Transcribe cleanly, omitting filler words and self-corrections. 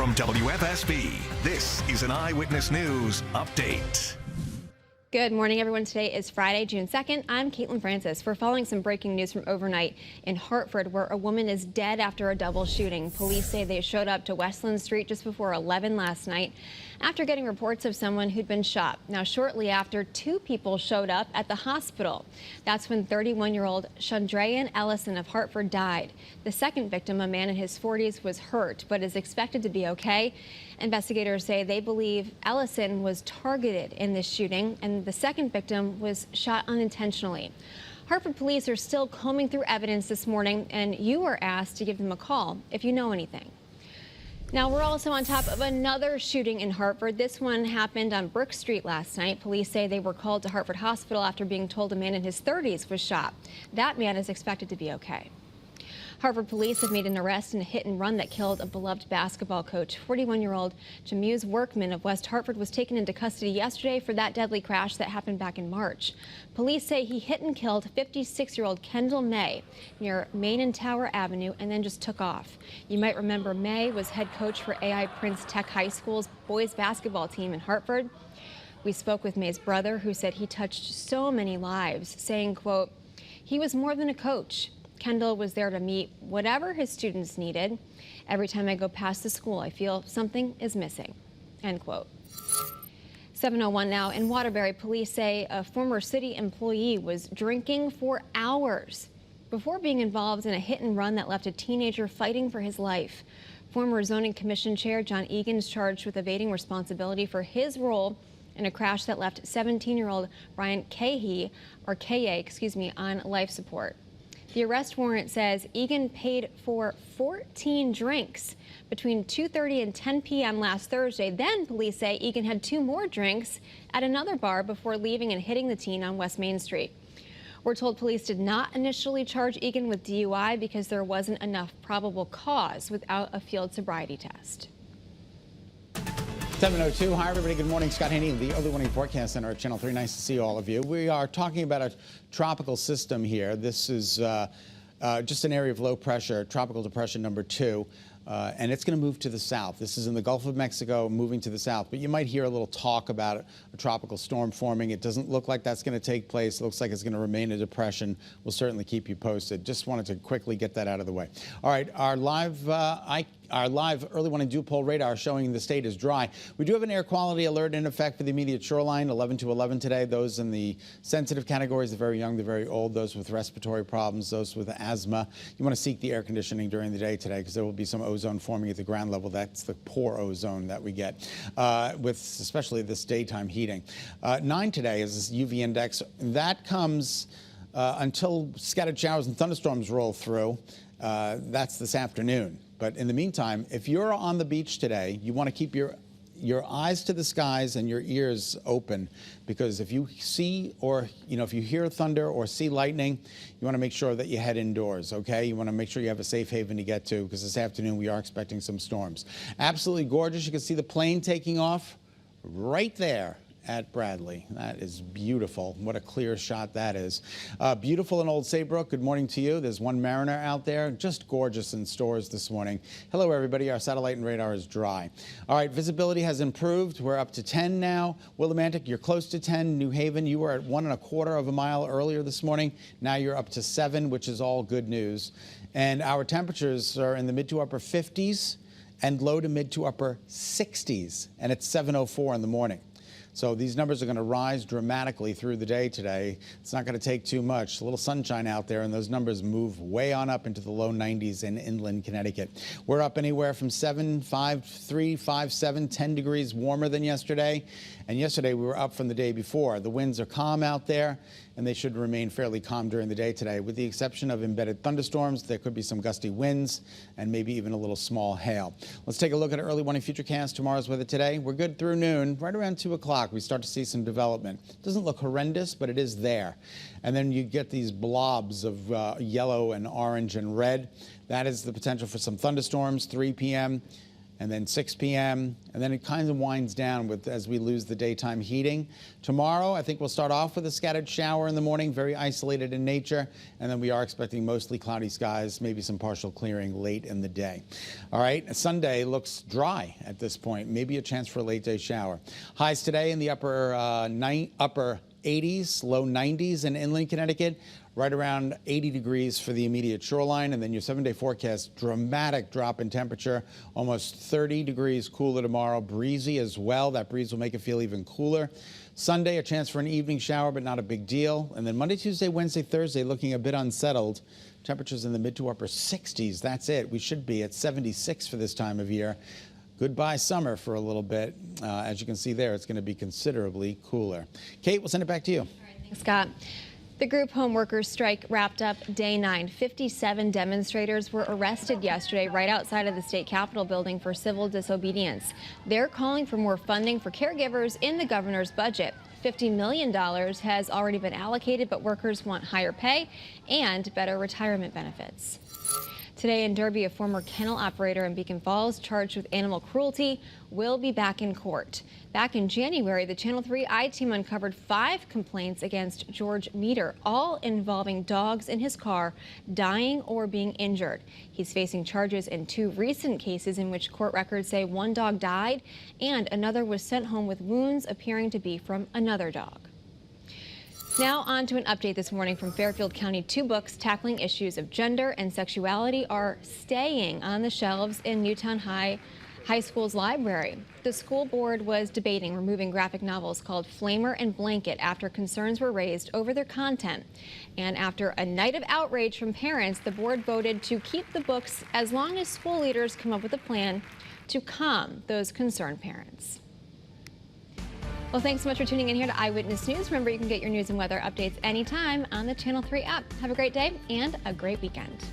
From WFSB, this is an Eyewitness News Update. Good morning, everyone. Today is Friday, June 2nd. I'm Caitlin Francis. We're following some breaking news from overnight in Hartford, where a woman is dead after a double shooting. Police say they showed up to Westland Street just before 11 last night after getting reports of someone who'd been shot. Now, shortly after, two people showed up at the hospital. That's when 31-year-old Chandrayan Ellison of Hartford died. The second victim, a man in his 40s, was hurt but is expected to be okay. Investigators say they believe Ellison was targeted in this shooting, and the second victim was shot unintentionally. Hartford police are still combing through evidence this morning, and you were asked to give them a call if you know anything. Now, we're also on top of another shooting in Hartford. This one happened on Brook Street last night. Police say they were called to Hartford Hospital after being told a man in his 30s was shot. That man is expected to be okay. Hartford police have made an arrest in a hit and run that killed a beloved basketball coach. 41-year-old Jamuse Workman of West Hartford was taken into custody yesterday for that deadly crash that happened back in March. Police say he hit and killed 56-year-old Kendall May near Main and Tower Avenue and then just took off. You might remember May was head coach for AI Prince Tech High School's boys basketball team in Hartford. We spoke with May's brother, who said he touched so many lives, saying, quote, "He was more than a coach. Kendall was there to meet whatever his students needed. Every time I go past the school, I feel something is missing," end quote. 7:01 now. In Waterbury, police say a former city employee was drinking for hours before being involved in a hit and run that left a teenager fighting for his life. Former Zoning Commission Chair John Egan is charged with evading responsibility for his role in a crash that left 17-year-old Brian Kaye, on life support. The arrest warrant says Egan paid for 14 drinks between 2:30 and 10 p.m. last Thursday. Then police say Egan had two more drinks at another bar before leaving and hitting the teen on West Main Street. We're told police did not initially charge Egan with DUI because there wasn't enough probable cause without a field sobriety test. 7:02. Hi, everybody. Good morning. Scott Haney in the Early Warning Forecast Center at Channel 3. Nice to see all of you. We are talking about a tropical system here. This is just an area of low pressure, tropical depression number 2. And it's going to move to the south. This is in the Gulf of Mexico, moving to the south. But you might hear a little talk about a tropical storm forming. It doesn't look like that's going to take place. It looks like it's going to remain a depression. We'll certainly keep you posted. Just wanted to quickly get that out of the way. All right, our live early warning dew poll radar showing the state is dry. We do have an air quality alert in effect for the immediate shoreline, 11 to 11 today. Those in the sensitive categories, the very young, the very old, those with respiratory problems, those with asthma. You want to seek the air conditioning during the day today because there will be some ozone forming at the ground level. That's the poor ozone that we get with especially this daytime heating. 9 today is this UV index. That comes until scattered showers and thunderstorms roll through. That's this afternoon. But in the meantime, if you're on the beach today, you want to keep your eyes to the skies and your ears open, because if you see or, if you hear thunder or see lightning, you want to make sure that you head indoors, okay? You want to make sure you have a safe haven to get to, because this afternoon we are expecting some storms. Absolutely gorgeous. You can see the plane taking off right there at Bradley. That is beautiful. What a clear shot that is. Beautiful in Old Saybrook. Good morning to you. There's one mariner out there. Just gorgeous in stores this morning. Hello, everybody. Our satellite and radar is dry. All right, visibility has improved. We're up to 10 now. Willimantic, you're close to 10. New Haven, you were at 1¼ of a mile earlier this morning. Now you're up to 7, which is all good news. And our temperatures are in the mid to upper 50s and low to mid to upper 60s. And it's 7:04 in the morning. So these numbers are going to rise dramatically through the day today. It's not going to take too much. A little sunshine out there, and those numbers move way on up into the low 90s in inland Connecticut. We're up anywhere from 7, 5, 3, 5, 7, 10 degrees warmer than yesterday. And yesterday we were up from the day before. The winds are calm out there, and they should remain fairly calm during the day today. With the exception of embedded thunderstorms, there could be some gusty winds and maybe even a little small hail. Let's take a look at early warning futurecast. Tomorrow's weather today. We're good through noon. Right around 2 o'clock, we start to see some development. It doesn't look horrendous, but it is there. And then you get these blobs of yellow and orange and red. That is the potential for some thunderstorms. 3 p.m. and then 6 p.m., and then it kind of winds down as we lose the daytime heating. Tomorrow, I think we'll start off with a scattered shower in the morning, very isolated in nature, and then we are expecting mostly cloudy skies, maybe some partial clearing late in the day. All right, Sunday looks dry at this point, maybe a chance for a late day shower. Highs today in the upper 80s, low 90s in inland Connecticut. Right around 80 degrees for the immediate shoreline, and then your 7-day forecast, dramatic drop in temperature, almost 30 degrees cooler tomorrow, breezy as well. That breeze will make it feel even cooler. Sunday, a chance for an evening shower, but not a big deal. And then Monday, Tuesday, Wednesday, Thursday, looking a bit unsettled. Temperatures in the mid to upper 60s. That's it. We should be at 76 for this time of year. Goodbye summer for a little bit. As you can see there, it's going to be considerably cooler. Kate, we'll send it back to you. All right, thanks, Scott. The group home workers strike wrapped up day 9. 57 demonstrators were arrested yesterday right outside of the state capitol building for civil disobedience. They're calling for more funding for caregivers in the governor's budget. $50 million has already been allocated, but workers want higher pay and better retirement benefits. Today in Derby, a former kennel operator in Beacon Falls charged with animal cruelty will be back in court. Back in January, the Channel 3 I-team uncovered 5 complaints against George Meter, all involving dogs in his car dying or being injured. He's facing charges in 2 recent cases in which court records say one dog died and another was sent home with wounds appearing to be from another dog. Now on to an update this morning from Fairfield County. 2 books tackling issues of gender and sexuality are staying on the shelves in Newtown High School's library. The school board was debating removing graphic novels called Flamer and Blanket after concerns were raised over their content. And after a night of outrage from parents, the board voted to keep the books as long as school leaders come up with a plan to calm those concerned parents. Well, thanks so much for tuning in here to Eyewitness News. Remember, you can get your news and weather updates anytime on the Channel 3 app. Have a great day and a great weekend.